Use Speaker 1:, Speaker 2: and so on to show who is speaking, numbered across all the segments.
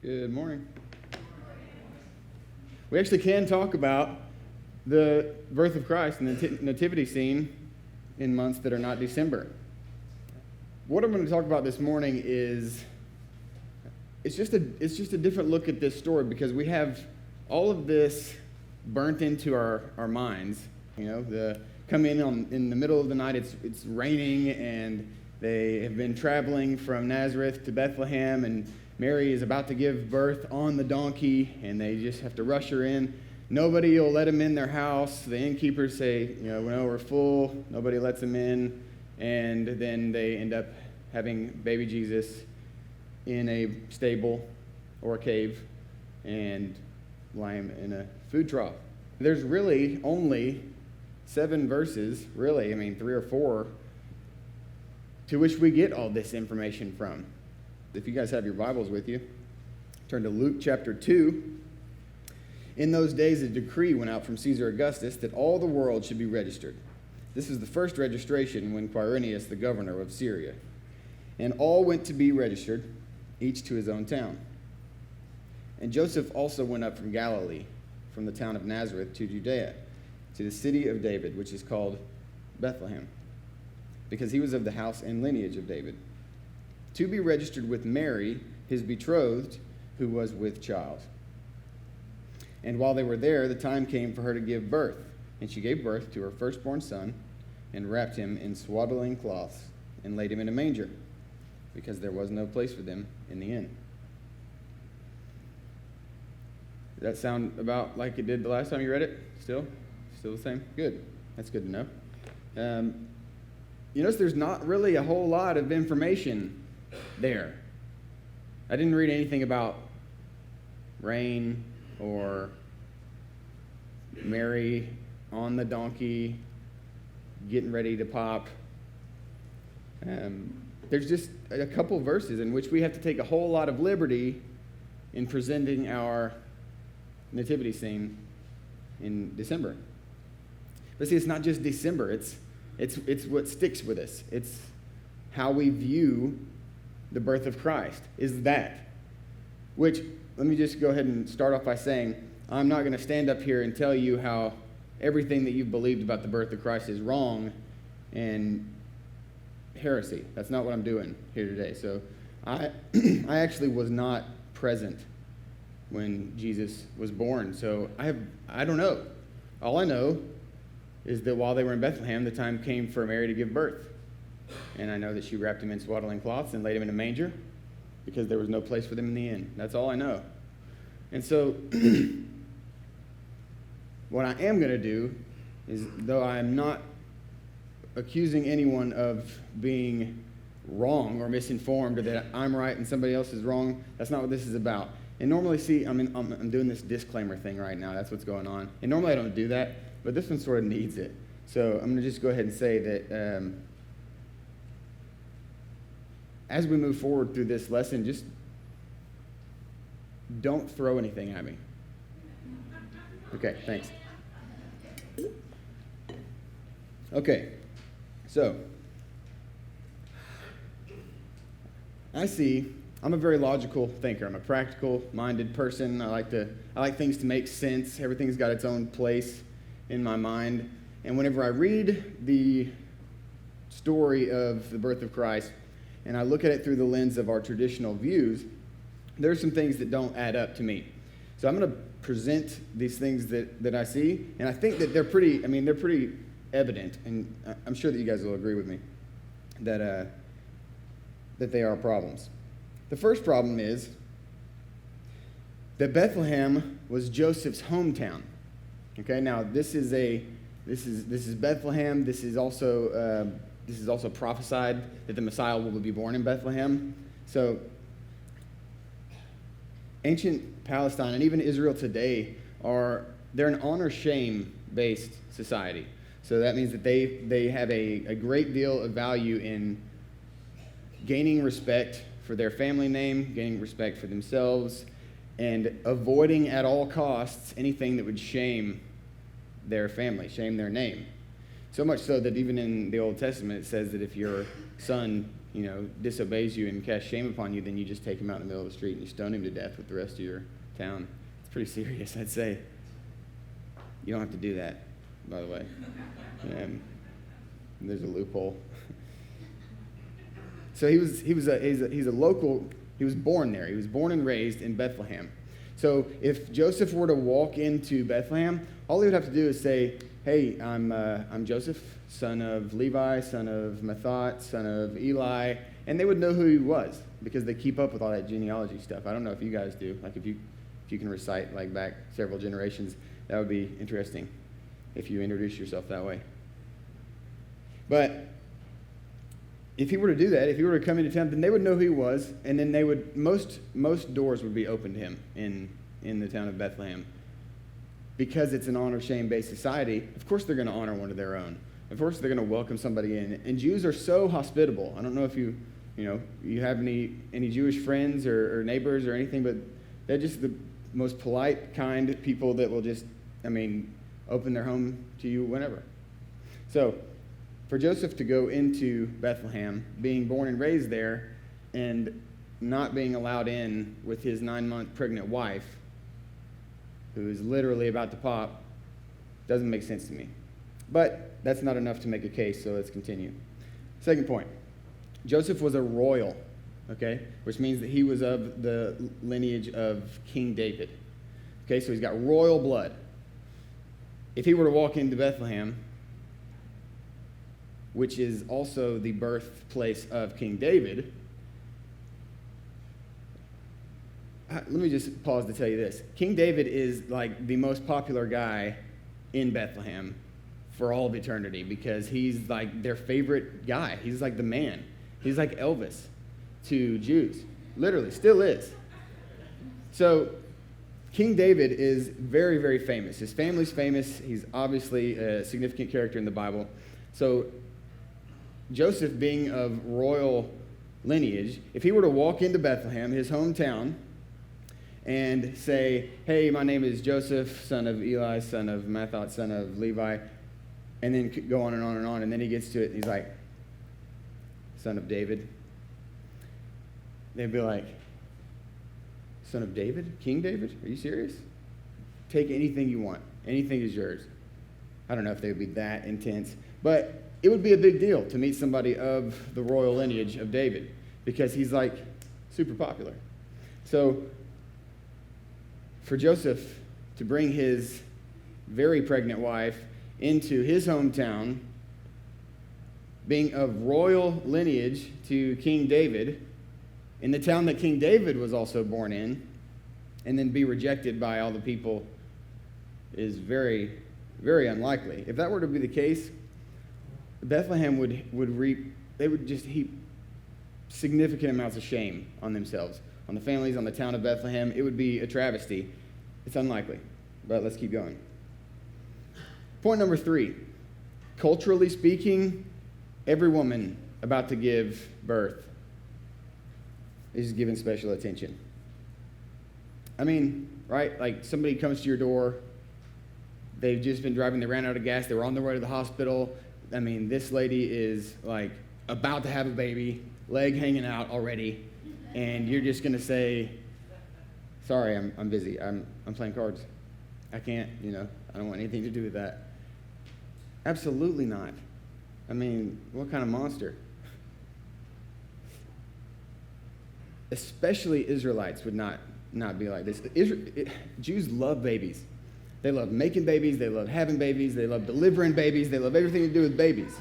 Speaker 1: Good morning. We actually can talk about the birth of Christ and the nativity scene in months that are not December. What I'm going to talk about this morning is it's just a different look at this story because we have all of this burnt into our minds. You know, come in the middle of the night. It's raining and they have been traveling from Nazareth to Bethlehem, and Mary is about to give birth on the donkey, and they just have to rush her in. Nobody will let them in their house. The innkeepers say, no, we're full. Nobody lets them in. And then they end up having baby Jesus in a stable or a cave and lie him in a food trough. There's really only 7 verses, 3 or 4, to which we get all this information from. If you guys have your Bibles with you, turn to Luke chapter 2. In those days, a decree went out from Caesar Augustus that all the world should be registered. This was the first registration when Quirinius, the governor of Syria. And all went to be registered, each to his own town. And Joseph also went up from Galilee, from the town of Nazareth to Judea, to the city of David, which is called Bethlehem, because he was of the house and lineage of David, to be registered with Mary, his betrothed, who was with child. And while they were there, the time came for her to give birth. And she gave birth to her firstborn son, and wrapped him in swaddling cloths, and laid him in a manger, because there was no place for them in the inn. Does that sound about like it did the last time you read it? Still the same? Good. That's good to know. You notice there's not really a whole lot of information there. I didn't read anything about rain or Mary on the donkey getting ready to pop. There's just a couple verses in which we have to take a whole lot of liberty in presenting our nativity scene in December. But see, it's not just December. It's what sticks with us. It's how we view the birth of Christ, is that. Which, let me just go ahead and start off by saying, I'm not going to stand up here and tell you how everything that you've believed about the birth of Christ is wrong and heresy. That's not what I'm doing here today. So I actually was not present when Jesus was born. So I don't know. All I know is that while they were in Bethlehem, the time came for Mary to give birth. And I know that she wrapped him in swaddling cloths and laid him in a manger because there was no place for them in the inn. That's all I know. And so what I am going to do is, though I am not accusing anyone of being wrong or misinformed, or that I'm right and somebody else is wrong, that's not what this is about. And normally, I'm doing this disclaimer thing right now. That's what's going on. And normally I don't do that, but this one sort of needs it. So I'm going to just go ahead and say that as we move forward through this lesson, just don't throw anything at me. Okay, thanks. Okay, so I'm a very logical thinker. I'm a practical-minded person. I like things to make sense. Everything's got its own place in my mind. And whenever I read the story of the birth of Christ, and I look at it through the lens of our traditional views, there's some things that don't add up to me. So I'm going to present these things that I see, and I think that they're pretty evident, and I'm sure that you guys will agree with me that they are problems. The first problem is that Bethlehem was Joseph's hometown. Okay, now this is Bethlehem. This is also prophesied that the Messiah will be born in Bethlehem. So ancient Palestine and even Israel today they're an honor-shame based society. So that means that they have a great deal of value in gaining respect for their family name, gaining respect for themselves, and avoiding at all costs anything that would shame their family, shame their name. So much so that even in the Old Testament it says that if your son disobeys you and casts shame upon you, then you just take him out in the middle of the street and you stone him to death with the rest of your town. It's pretty serious, I'd say. You don't have to do that, by the way. There's a loophole. So he's a local. He was born there. He was born and raised in Bethlehem. So if Joseph were to walk into Bethlehem, all he would have to do is say, "Hey, I'm Joseph, son of Levi, son of Mathat, son of Eli," and they would know who he was because they keep up with all that genealogy stuff. I don't know if you guys do. Like if you can recite like back several generations, that would be interesting if you introduce yourself that way. But if he were to do that, if he were to come into town, then they would know who he was, and then they would most doors would be open to him in the town of Bethlehem. Because it's an honor-shame-based society, of course they're going to honor one of their own. Of course they're going to welcome somebody in. And Jews are so hospitable. I don't know if you have any Jewish friends or neighbors or anything, but they're just the most polite, kind people that will just, open their home to you whenever. So for Joseph to go into Bethlehem, being born and raised there, and not being allowed in with his 9-month pregnant wife, who is literally about to pop, doesn't make sense to me. But that's not enough to make a case, so let's continue. Second point, Joseph was a royal, okay, which means that he was of the lineage of King David. Okay, so he's got royal blood. If he were to walk into Bethlehem, which is also the birthplace of King David, let me just pause to tell you this. King David is like the most popular guy in Bethlehem for all of eternity because he's like their favorite guy. He's like the man. He's like Elvis to Jews. Literally, still is. So King David is very, very famous. His family's famous. He's obviously a significant character in the Bible. So Joseph, being of royal lineage, if he were to walk into Bethlehem, his hometown, and say, "Hey, my name is Joseph, son of Eli, son of Mathat, son of Levi," and then go on and on and on, and then he gets to it, and he's like, "Son of David." They'd be like, "Son of David? King David? Are you serious? Take anything you want. Anything is yours." I don't know if they would be that intense, but it would be a big deal to meet somebody of the royal lineage of David because he's like super popular. So for Joseph to bring his very pregnant wife into his hometown, being of royal lineage to King David, in the town that King David was also born in, and then be rejected by all the people is very, very unlikely. If that were to be the case, Bethlehem would just heap significant amounts of shame on themselves, on the families, on the town of Bethlehem. It would be a travesty. It's unlikely, but let's keep going. Point number 3, culturally speaking, every woman about to give birth is given special attention. Right? Like somebody comes to your door, they've just been driving, they ran out of gas, they were on their way to the hospital. This lady is like about to have a baby, leg hanging out already, and you're just going to say, "Sorry, I'm busy. I'm playing cards. I can't, I don't want anything to do with that." Absolutely not. What kind of monster? Especially Israelites would not be like this. Jews love babies. They love making babies. They love having babies. They love delivering babies. They love everything to do with babies.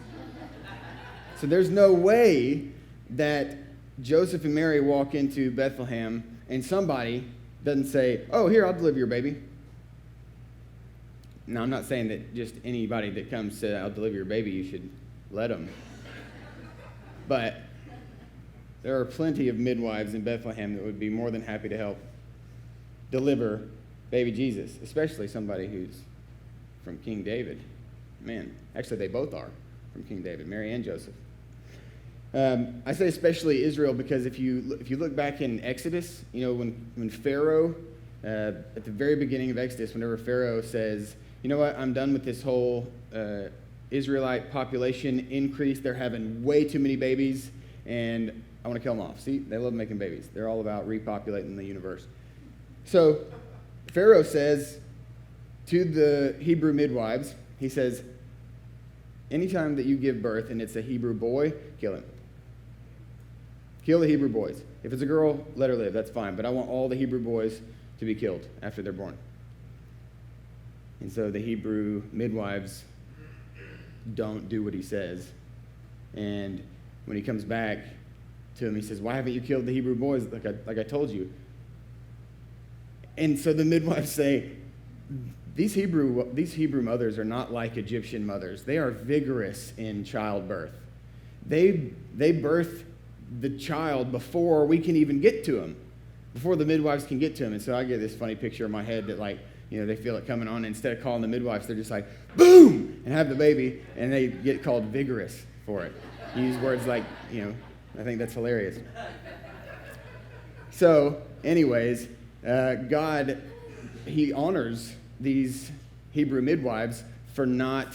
Speaker 1: So there's no way that Joseph and Mary walk into Bethlehem and somebody doesn't say, "Oh, here, I'll deliver your baby." Now, I'm not saying that just anybody that comes to, "I'll deliver your baby," you should let them. But there are plenty of midwives in Bethlehem that would be more than happy to help deliver baby Jesus, especially somebody who's from King David. Actually, they both are from King David, Mary and Joseph. I say especially Israel because if you look back in Exodus, when Pharaoh, at the very beginning of Exodus, whenever Pharaoh says, "You know what, I'm done with this whole Israelite population increase. They're having way too many babies, and I want to kill them off. See, they love making babies. They're all about repopulating the universe. So Pharaoh says to the Hebrew midwives, he says, anytime that you give birth and it's a Hebrew boy, kill him. Kill the Hebrew boys. If it's a girl, let her live. That's fine. But I want all the Hebrew boys to be killed after they're born. And so the Hebrew midwives don't do what he says. And when he comes back to him, he says, why haven't you killed the Hebrew boys like I told you? And so the midwives say, these Hebrew mothers are not like Egyptian mothers. They are vigorous in childbirth. They birth the child before we can even get to him, before the midwives can get to him. And so I get this funny picture in my head that, like, you know, they feel it coming on. And instead of calling the midwives, they're just like, boom, and have the baby, and they get called vigorous for it. Use words like, you know, I think that's hilarious. So, anyways, God, he honors these Hebrew midwives for not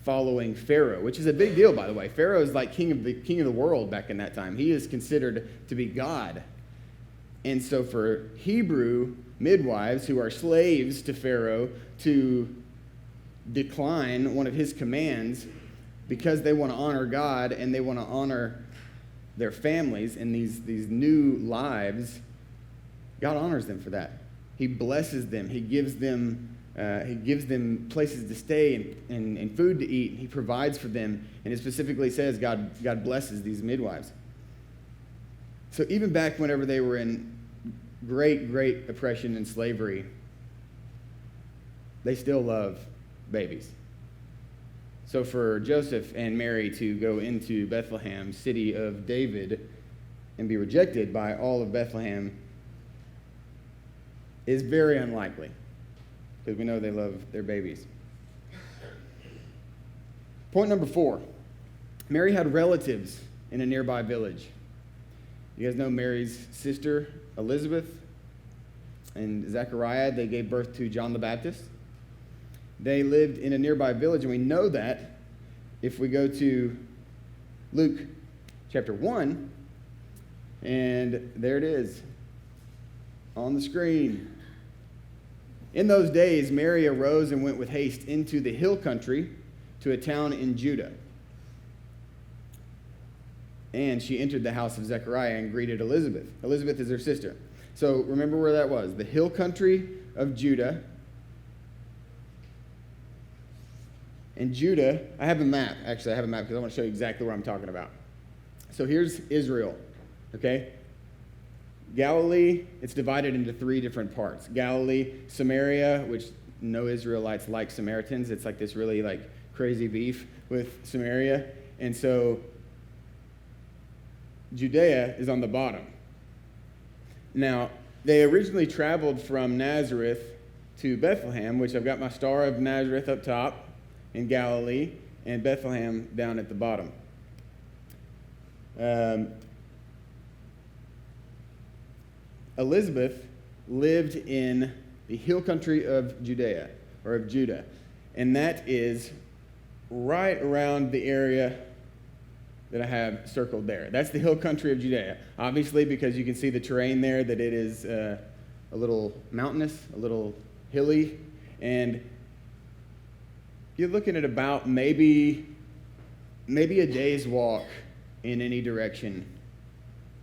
Speaker 1: following Pharaoh, which is a big deal, by the way. Pharaoh is like king of the world back in that time. He is considered to be God. And so for Hebrew midwives who are slaves to Pharaoh to decline one of his commands because they want to honor God and they want to honor their families and these new lives, God honors them for that. He blesses them. He gives them places to stay and food to eat. He provides for them. And it specifically says God blesses these midwives. So even back whenever they were in great, great oppression and slavery, they still love babies. So for Joseph and Mary to go into Bethlehem, city of David, and be rejected by all of Bethlehem is very unlikely, because we know they love their babies. Point number 4. Mary had relatives in a nearby village. You guys know Mary's sister, Elizabeth, and Zechariah. They gave birth to John the Baptist. They lived in a nearby village, and we know that if we go to Luke chapter 1, and there it is on the screen. In those days, Mary arose and went with haste into the hill country to a town in Judah. And she entered the house of Zechariah and greeted Elizabeth. Elizabeth is her sister. So remember where that was. The hill country of Judah. And Judah, I have a map. Actually, I have a map because I want to show you exactly what I'm talking about. So here's Israel, okay? Galilee, it's divided into 3 different parts. Galilee, Samaria, which no Israelites like Samaritans. It's like this really like crazy beef with Samaria. And so Judea is on the bottom. Now, they originally traveled from Nazareth to Bethlehem, which I've got my Star of Nazareth up top in Galilee, and Bethlehem down at the bottom. Elizabeth lived in the hill country of Judea, or of Judah, and that is right around the area that I have circled there. That's the hill country of Judea. Obviously, because you can see the terrain there, that it is a little mountainous, a little hilly, and you're looking at about maybe a day's walk in any direction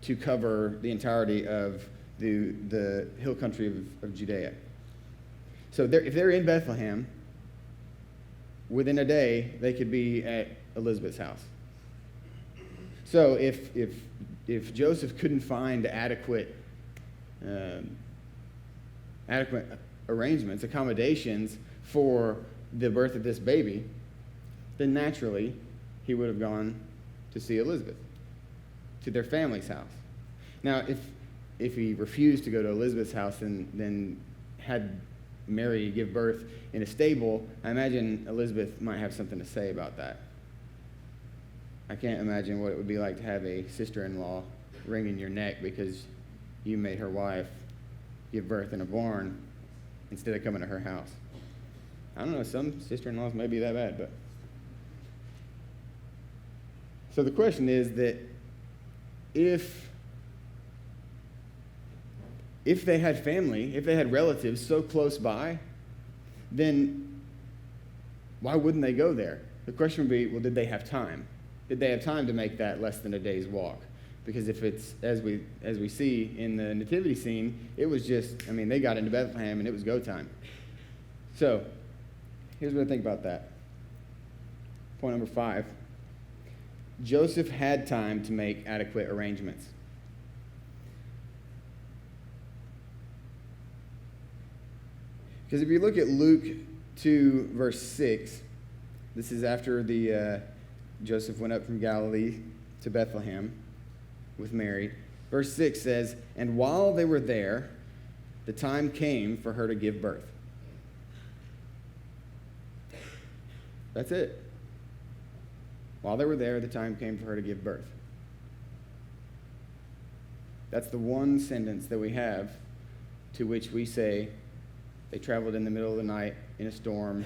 Speaker 1: to cover the entirety of the hill country of Judea. So if they're in Bethlehem, within a day, they could be at Elizabeth's house. So if Joseph couldn't find adequate arrangements, accommodations for the birth of this baby, then naturally he would have gone to see Elizabeth, to their family's house. Now, if he refused to go to Elizabeth's house and then had Mary give birth in a stable, I imagine Elizabeth might have something to say about that. I can't imagine what it would be like to have a sister-in-law wringing your neck because you made her wife give birth in a barn instead of coming to her house. I don't know, some sister-in-laws may be that bad, but... So the question is that if they had family, if they had relatives so close by, then why wouldn't they go there? The question would be, well, did they have time? Did they have time to make that less than a day's walk? Because if it's, as we see in the nativity scene, it was just, they got into Bethlehem and it was go time. So, here's what I think about that. Point number 5. Joseph had time to make adequate arrangements. Because if you look at Luke 2, verse 6, this is after Joseph went up from Galilee to Bethlehem with Mary. Verse 6 says, "And while they were there, the time came for her to give birth." That's it. While they were there, the time came for her to give birth. That's the one sentence that we have to which we say they traveled in the middle of the night in a storm.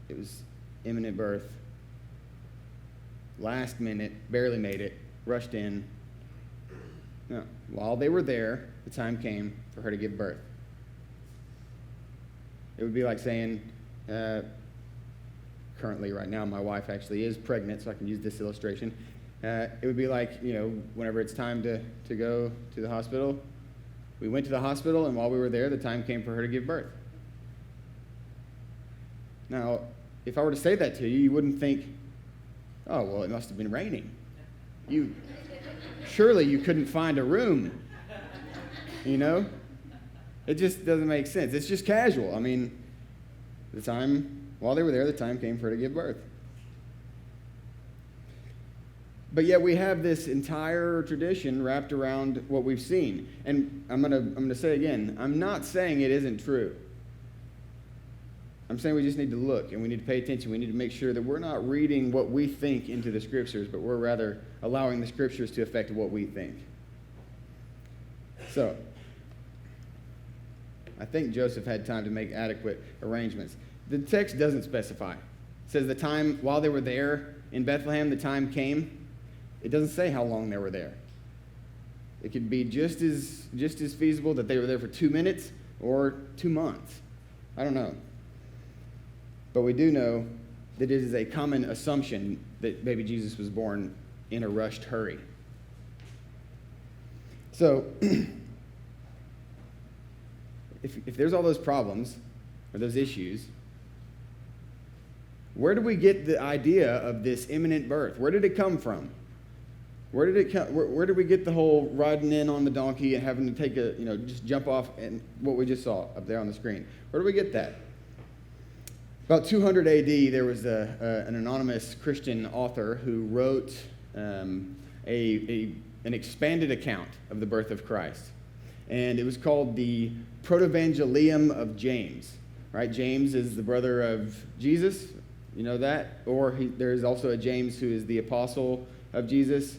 Speaker 1: It was imminent birth. Last minute, barely made it, rushed in. No. While they were there, the time came for her to give birth. It would be like saying, currently right now, my wife actually is pregnant, so I can use this illustration. It would be like, whenever it's time to go to the hospital, we went to the hospital, and while we were there, the time came for her to give birth. Now, if I were to say that to you, you wouldn't think, oh, well, it must have been raining. Surely you couldn't find a room, It just doesn't make sense. It's just casual. While they were there, the time came for her to give birth. But yet we have this entire tradition wrapped around what we've seen. And I'm gonna say again, I'm not saying it isn't true. I'm saying we just need to look and we need to pay attention. We need to make sure that we're not reading what we think into the Scriptures, but we're rather allowing the Scriptures to affect what we think. So, I think Joseph had time to make adequate arrangements. The text doesn't specify. It says the time, while they were there in Bethlehem, the time came. It doesn't say how long they were there. It could be just as feasible that they were there for 2 minutes or 2 months. I don't know. But we do know that it is a common assumption that baby Jesus was born in a rushed hurry. So, if there's all those problems or those issues, where do we get the idea of this imminent birth? Where did it come from? Where did we get the whole riding in on the donkey and having to take just jump off and what we just saw up there on the screen? Where do we get that? About 200 AD, there was an anonymous Christian author who wrote an expanded account of the birth of Christ. And it was called the Protevangelium of James. Right? James is the brother of Jesus. You know that? Or there is also a James who is the apostle of Jesus.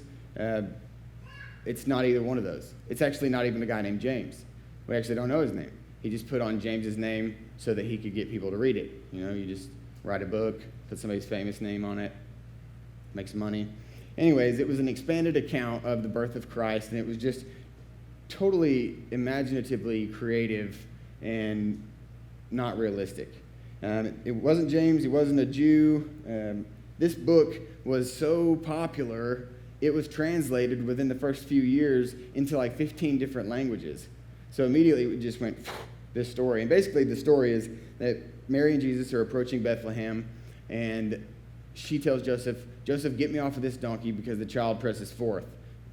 Speaker 1: It's not either one of those. It's actually not even a guy named James. We actually don't know his name. He just put on James's name so that he could get people to read it. You just write a book, put somebody's famous name on it, make some money. Anyways, it was an expanded account of the birth of Christ, and it was just totally imaginatively creative and not realistic. It wasn't James. He wasn't a Jew. This book was so popular, it was translated within the first few years into like 15 different languages. So immediately it just went, this story. And basically the story is that Mary and Jesus are approaching Bethlehem, and she tells Joseph, get me off of this donkey because the child presses forth.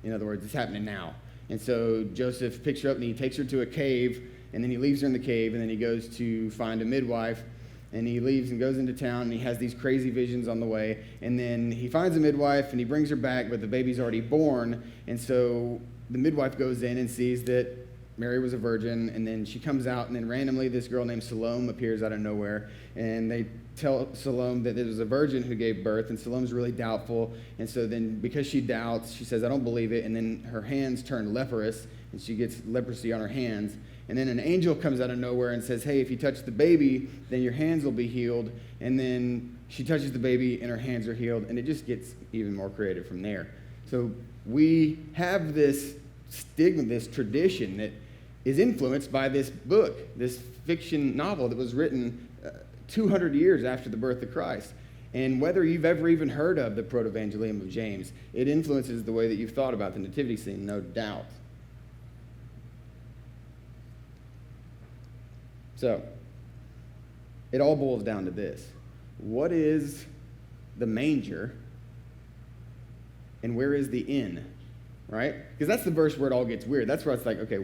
Speaker 1: In other words, it's happening now. And so Joseph picks her up and he takes her to a cave, and then he leaves her in the cave, and then he goes to find a midwife, and he leaves and goes into town, and he has these crazy visions on the way, and then he finds a midwife, and he brings her back, but the baby's already born, and so the midwife goes in and sees that Mary was a virgin, and then she comes out, and then randomly this girl named Salome appears out of nowhere, and they tell Salome that it was a virgin who gave birth, and Salome's really doubtful, and so then because she doubts, she says, I don't believe it, and then her hands turn leprous, and she gets leprosy on her hands, and then an angel comes out of nowhere and says, hey, if you touch the baby, then your hands will be healed, and then she touches the baby, and her hands are healed, and it just gets even more creative from there. So we have this stigma, this tradition that is influenced by this book, this fiction novel that was written 200 years after the birth of Christ. And whether you've ever even heard of the Proto-Evangelium of James, it influences the way that you've thought about the nativity scene, no doubt. So, it all boils down to this. What is the manger and where is the inn? Right? Because that's the verse where it all gets weird. That's where it's like, okay,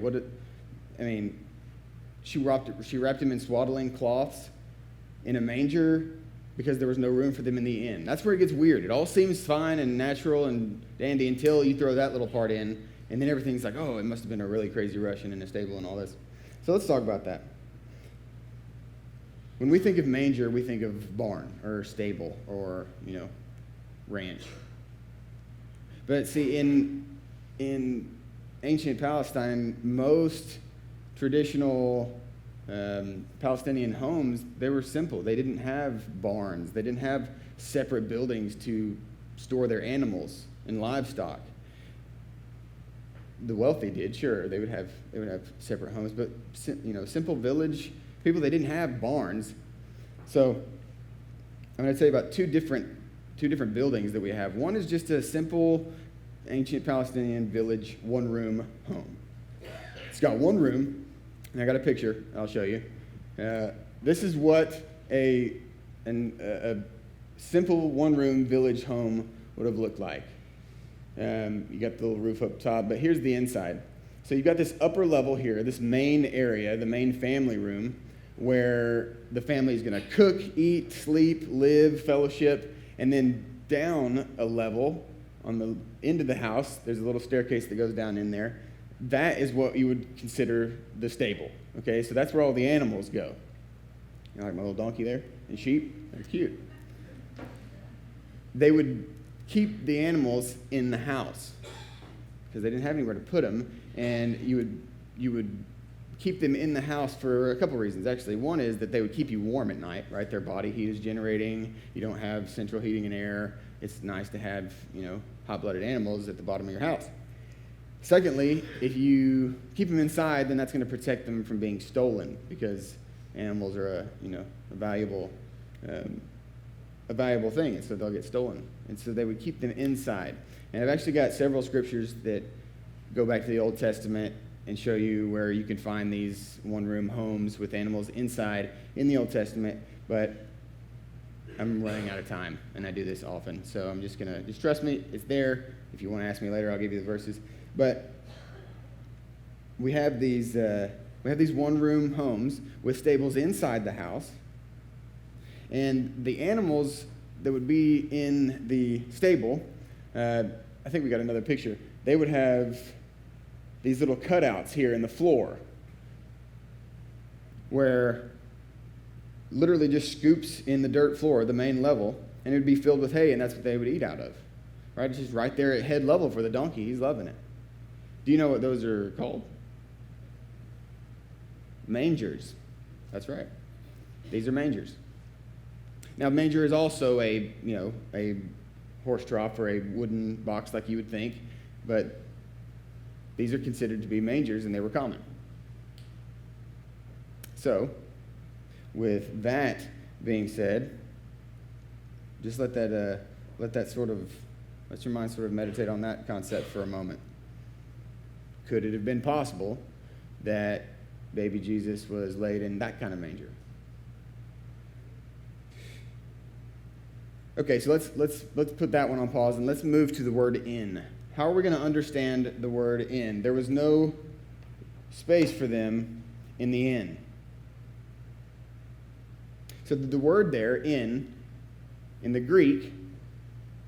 Speaker 1: she wrapped him in swaddling cloths in a manger because there was no room for them in the inn. That's where it gets weird. It all seems fine and natural and dandy until you throw that little part in, and then everything's like, oh, it must have been a really crazy Russian in a stable and all this. So let's talk about that. When we think of manger, we think of barn or stable or, ranch. But see, in ancient Palestine, most traditional Palestinian homes, they were simple. They didn't have barns. They didn't have separate buildings to store their animals and livestock. The wealthy did, sure. They would have separate homes, but simple village people, they didn't have barns. So I'm going to tell you about two different buildings that we have. One is just a simple ancient Palestinian village one-room home. It's got one room, and I got a picture I'll show you. This is what a simple one-room village home would have looked like. You got the little roof up top, but here's the inside. So you've got this upper level here, this main area, the main family room, where the family is going to cook, eat, sleep, live, fellowship, and then down a level on the end of the house, there's a little staircase that goes down in there. That is what you would consider the stable. Okay, so that's where all the animals go. Like my little donkey there and sheep, they're cute. They would keep the animals in the house because they didn't have anywhere to put them, and you would keep them in the house for a couple reasons, actually. One is that they would keep you warm at night, right? Their body heat is generating. You don't have central heating and air. It's nice to have, hot-blooded animals at the bottom of your house. Secondly, if you keep them inside, then that's going to protect them from being stolen because animals are a valuable thing, and so they'll get stolen. And so they would keep them inside. And I've actually got several scriptures that go back to the Old Testament and show you where you can find these one-room homes with animals inside in the Old Testament, but I'm running out of time, and I do this often, so I'm just trust me, it's there. If you want to ask me later, I'll give you the verses. But we have these one-room homes with stables inside the house, and the animals that would be in the stable, I think we got another picture, they would have these little cutouts here in the floor where literally just scoops in the dirt floor, the main level, and it would be filled with hay, and that's what they would eat out of. Right? It's just right there at head level for the donkey. He's loving it. Do you know what those are called? Mangers. That's right. These are mangers. Now, manger is also a horse trough or a wooden box like you would think, but these are considered to be mangers, and they were common. So, with that being said, just let your mind sort of meditate on that concept for a moment. Could it have been possible that baby Jesus was laid in that kind of manger? Okay, so let's put that one on pause and let's move to the word inn. How are we going to understand the word inn? There was no space for them in the inn. So the word there, inn, in the Greek,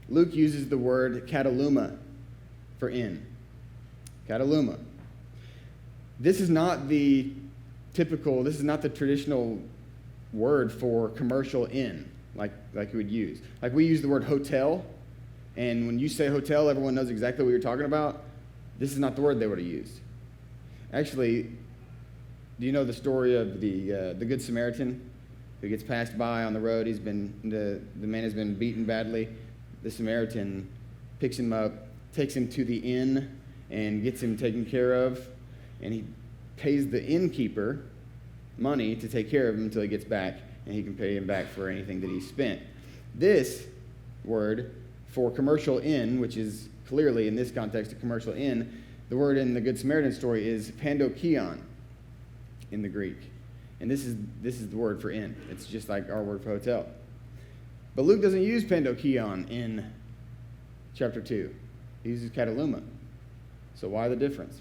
Speaker 1: Luke uses the word kataluma for inn. Kataluma. This is not the traditional word for commercial inn like you would use. Like we use the word hotel, and when you say hotel, everyone knows exactly what you're talking about. This is not the word they would have used. Actually, do you know the story of the Good Samaritan who gets passed by on the road? The man has been beaten badly. The Samaritan picks him up, takes him to the inn and gets him taken care of, and he pays the innkeeper money to take care of him until he gets back, and he can pay him back for anything that he spent. This word for commercial inn, which is clearly in this context a commercial inn, the word in the Good Samaritan story is pandokion in the Greek. And this is the word for inn. It's just like our word for hotel. But Luke doesn't use pandokion in chapter 2. He uses kataluma. So why the difference?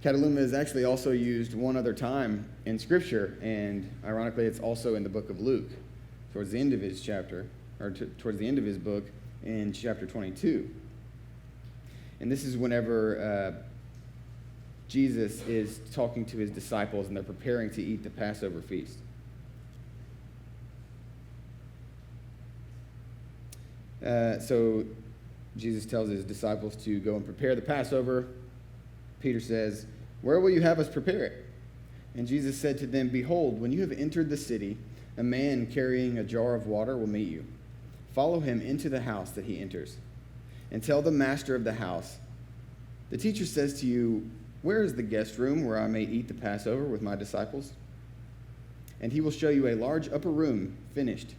Speaker 1: Kataluma is actually also used one other time in Scripture, and ironically it's also in the book of Luke, towards the end of his chapter, or towards the end of his book in chapter 22. And this is whenever Jesus is talking to his disciples and they're preparing to eat the Passover feast. So Jesus tells his disciples to go and prepare the Passover. Peter says, "Where will you have us prepare it?" And Jesus said to them, "Behold, when you have entered the city, a man carrying a jar of water will meet you. Follow him into the house that he enters, and tell the master of the house, 'The teacher says to you, where is the guest room where I may eat the Passover with my disciples?' And he will show you a large upper room finished.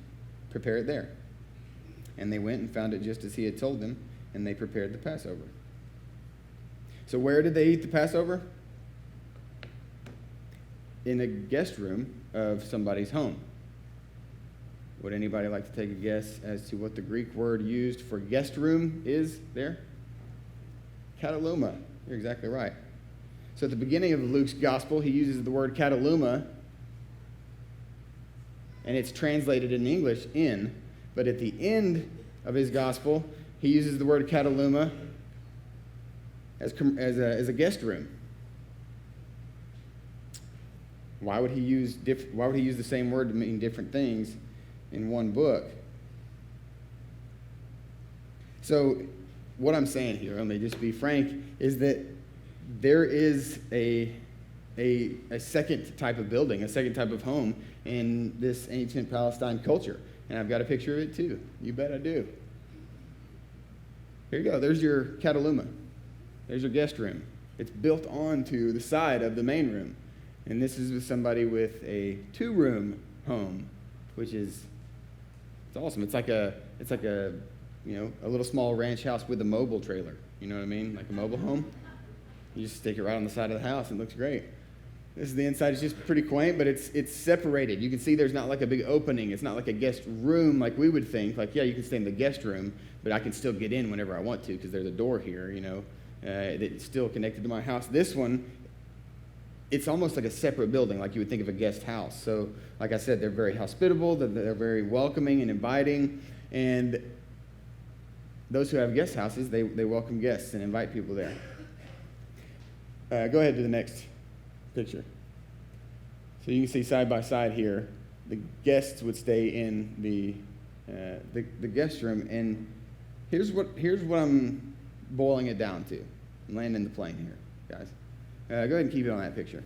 Speaker 1: Prepare it there." And they went and found it just as he had told them, and they prepared the Passover. So where did they eat the Passover? In a guest room of somebody's home. Would anybody like to take a guess as to what the Greek word used for guest room is there? Kataluma. You're exactly right. So at the beginning of Luke's gospel, he uses the word kataluma, and it's translated in English inn. But at the end of his gospel, he uses the word kataluma as a guest room. Why would he use the same word to mean different things in one book? So what I'm saying here, let me just be frank, is that there is a second type of building, a second type of home in this ancient Palestine culture. And I've got a picture of it too. You bet I do. Here you go. There's your kataluma. There's your guest room. It's built onto the side of the main room. And this is with somebody with a 2-room home, which is, it's awesome. It's like a little small ranch house with a mobile trailer. You know what I mean? Like a mobile home. You just stick it right on the side of the house and it looks great. This is the inside. It's just pretty quaint, but it's separated. You can see there's not like a big opening. It's not like a guest room like we would think. Like, yeah, you can stay in the guest room, but I can still get in whenever I want to because there's a door here, that's still connected to my house. This one, it's almost like a separate building, like you would think of a guest house. So, like I said, they're very hospitable. They're very welcoming and inviting. And those who have guest houses, they welcome guests and invite people there. Go ahead to the next picture. So you can see side by side here, the guests would stay in the guest room, and here's what I'm boiling it down to. I'm landing the plane here, guys. Go ahead and keep it on that picture.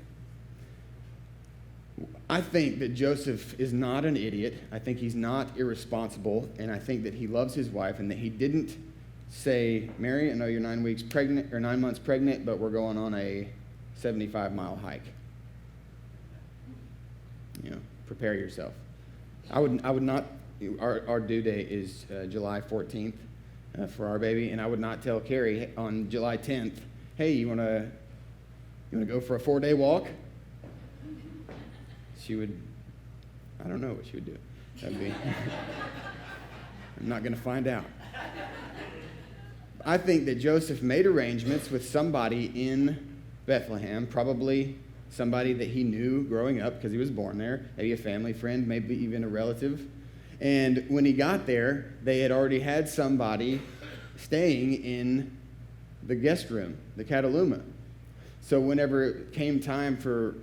Speaker 1: I think that Joseph is not an idiot. I think he's not irresponsible, and I think that he loves his wife, and that he didn't say, "Mary, I know you're 9 months pregnant, but we're going on a 75-mile hike. Prepare yourself." I would not. Our due date is July 14th for our baby, and I would not tell Carrie on July 10th, "Hey, you wanna go for a 4-day walk?" She would. I don't know what she would do. That'd be. I'm not going to find out. I think that Joseph made arrangements with somebody in Bethlehem, probably somebody that he knew growing up because he was born there, maybe a family friend, maybe even a relative. And when he got there, they had already had somebody staying in the guest room, the kataluma. So whenever it came time for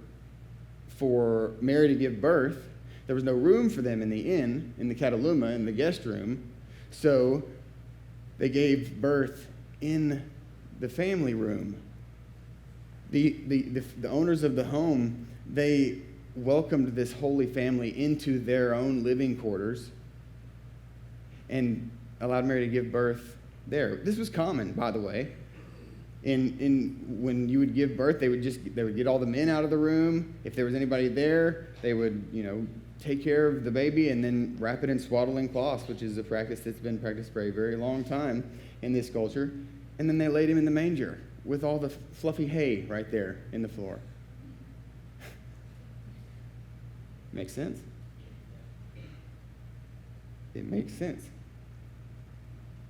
Speaker 1: Mary to give birth, there was no room for them in the inn, in the kataluma, in the guest room. So they gave birth in the family room. The owners of the home, they welcomed this Holy Family into their own living quarters and allowed Mary to give birth there. This was common, by the way. When you would give birth, they would get all the men out of the room. If there was anybody there, they would, take care of the baby and then wrap it in swaddling cloths, which is a practice that's been practiced for a very long time in this culture. And then they laid him in the manger with all the fluffy hay right there in the floor. Makes sense. It makes sense.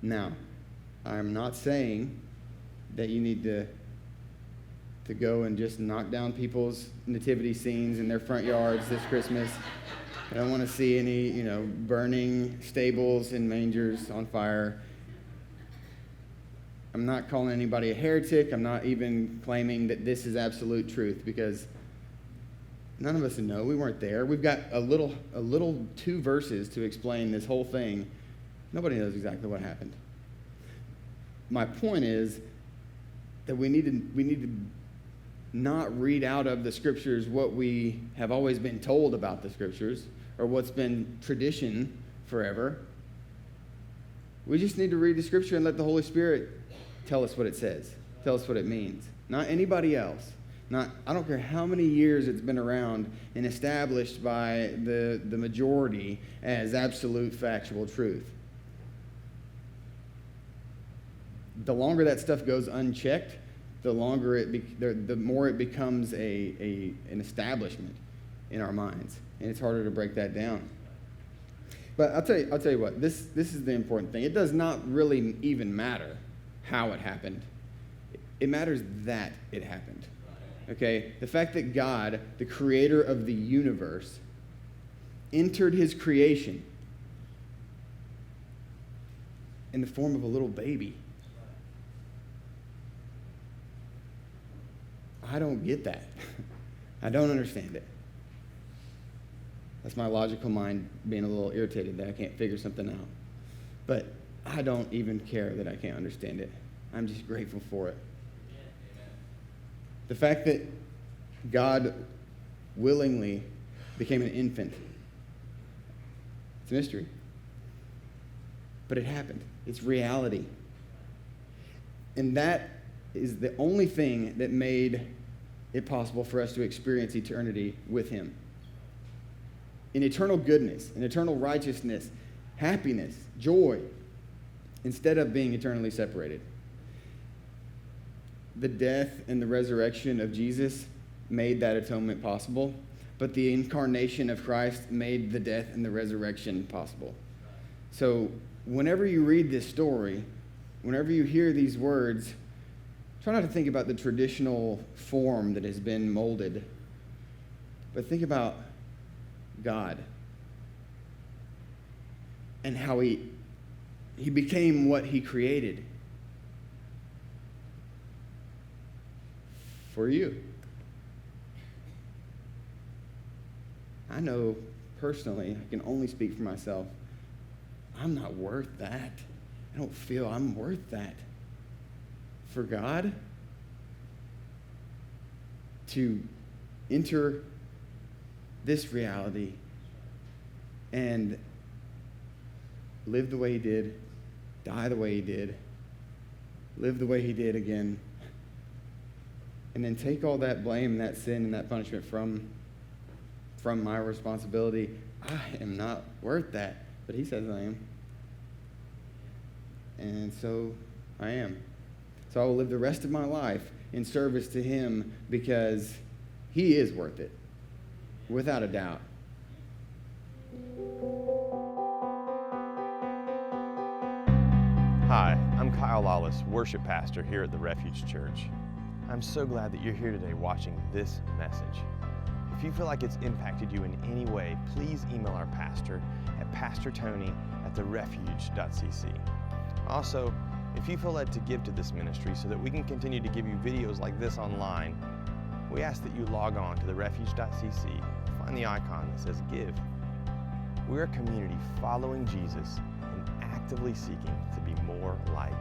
Speaker 1: Now, I'm not saying that you need to go and just knock down people's nativity scenes in their front yards this Christmas. I don't want to see any, burning stables and mangers on fire. I'm not calling anybody a heretic. I'm not even claiming that this is absolute truth, because none of us know. We weren't there. We've got a little 2 verses to explain this whole thing. Nobody knows exactly what happened. My point is that we need to not read out of the Scriptures what we have always been told about the Scriptures or what's been tradition forever. We just need to read the Scripture and let the Holy Spirit tell us what it says, tell us what it means. Not anybody else. I don't care how many years it's been around and established by the majority as absolute factual truth. The longer that stuff goes unchecked, the more it becomes an establishment in our minds, and it's harder to break that down. But I'll tell you what. This is the important thing. It does not really even matter how it happened. It matters that it happened. Okay? The fact that God, the creator of the universe, entered his creation in the form of a little baby. I don't get that. I don't understand it. That's my logical mind being a little irritated that I can't figure something out. But I don't even care that I can't understand it. I'm just grateful for it. The fact that God willingly became an infant, it's a mystery. But it happened. It's reality. And that is the only thing that made it possible for us to experience eternity with him. In eternal goodness, in eternal righteousness, happiness, joy, instead of being eternally separated. The death and the resurrection of Jesus made that atonement possible, but the incarnation of Christ made the death and the resurrection possible. So whenever you read this story, whenever you hear these words, try not to think about the traditional form that has been molded, but think about God and how he became what he created for you. I know personally, I can only speak for myself, I'm not worth that. I don't feel I'm worth that. For God to enter this reality and live the way he did, die the way he did, live the way he did again, and then take all that blame and that sin and that punishment from my responsibility. I am not worth that, but he says I am. And so I am. So I will live the rest of my life in service to him because he is worth it, without a doubt.
Speaker 2: Hi, I'm Kyle Lawless, worship pastor here at the Refuge Church. I'm so glad that you're here today watching this message. If you feel like it's impacted you in any way, please email our pastor at pastortony@therefuge.cc. Also, if you feel led to give to this ministry so that we can continue to give you videos like this online, we ask that you log on to therefuge.cc, find the icon that says Give. We're a community following Jesus and actively seeking to be more like